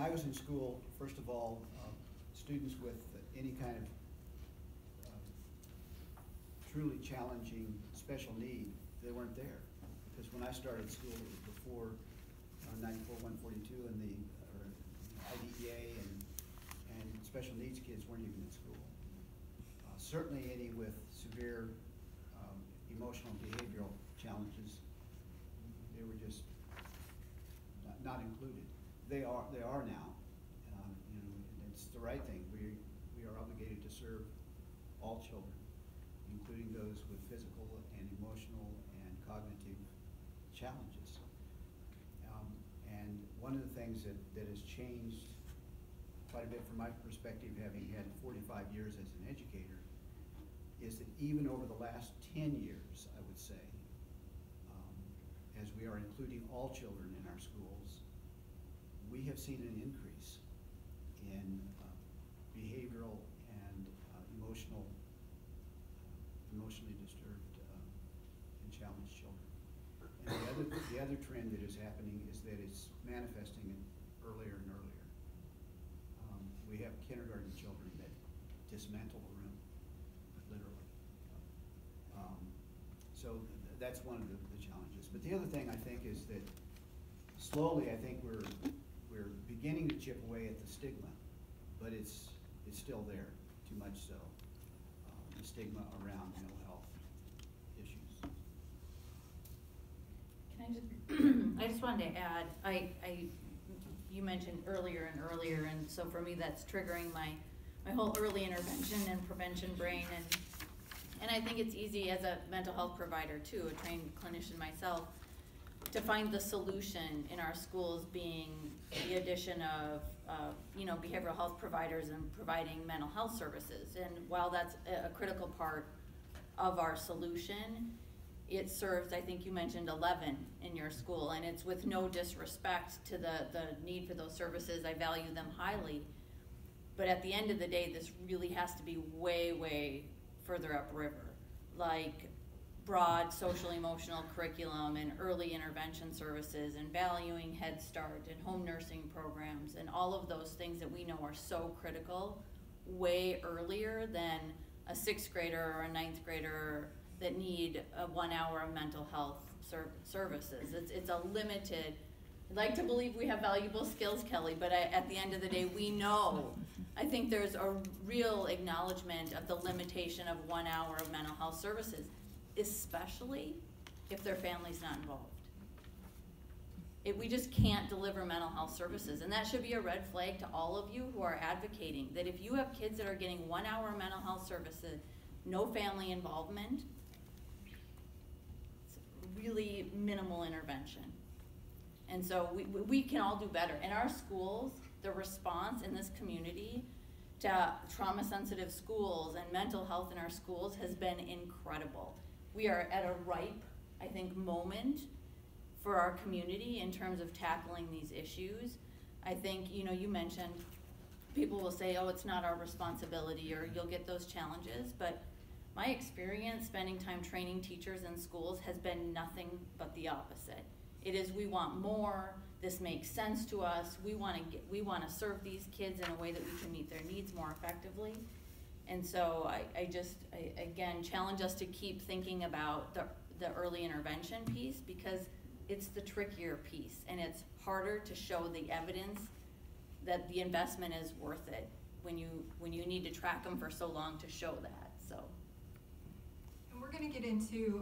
I was in school, first of all, students with any kind of truly challenging special need, they weren't there. Because when I started school, it was before 94-142 and the IDEA, and special needs kids weren't even in school. Certainly any with severe emotional and behavioral challenges, they were just not included. They are now. You know, it's the right thing. We are obligated to serve all children, including those with physical and emotional and cognitive challenges. And one of the things that has changed quite a bit from my perspective, having had 45 years as an educator, is that even over the last 10 years, I would say, as we are including all children in our schools, we have seen an increase in behavioral and emotionally disturbed and challenged children. And the other trend that is happening is that it's manifesting earlier and earlier. We have kindergarten children that dismantle the room, literally. So that's one of the challenges. But the other thing I think is that slowly, I think we're beginning to chip away at the stigma, but it's still there, too much so. The stigma around mental health issues. Can I just wanted to add, you mentioned earlier and earlier, and so for me that's triggering my whole early intervention and prevention brain, and I think it's easy as a mental health provider too, a trained clinician myself, to find the solution in our schools being the addition of behavioral health providers and providing mental health services. And while that's a critical part of our solution, it serves, I think you mentioned 11 in your school, and it's with no disrespect to the need for those services. I value them highly. But at the end of the day, this really has to be way, way further upriver. Like broad social emotional curriculum and early intervention services and valuing Head Start and home nursing programs and all of those things that we know are so critical way earlier than a 6th grader or a 9th grader that need a 1 hour of mental health services. It's a limited, I'd like to believe we have valuable skills, Kelly, but at the end of the day, we know. I think there's a real acknowledgement of the limitation of 1 hour of mental health services, especially if their family's not involved. We just can't deliver mental health services, and that should be a red flag to all of you who are advocating that if you have kids that are getting 1 hour of mental health services, no family involvement, it's really minimal intervention. And so we can all do better. In our schools, the response in this community to trauma-sensitive schools and mental health in our schools has been incredible. We are at a ripe, I think, moment for our community in terms of tackling these issues. I think, you mentioned people will say, oh, it's not our responsibility, or you'll get those challenges, but my experience spending time training teachers in schools has been nothing but the opposite. It is, we want more, this makes sense to us, we want to serve these kids in a way that we can meet their needs more effectively. And so I again challenge us to keep thinking about the early intervention piece, because it's the trickier piece, and it's harder to show the evidence that the investment is worth it when you need to track them for so long to show that. So, and we're going to get into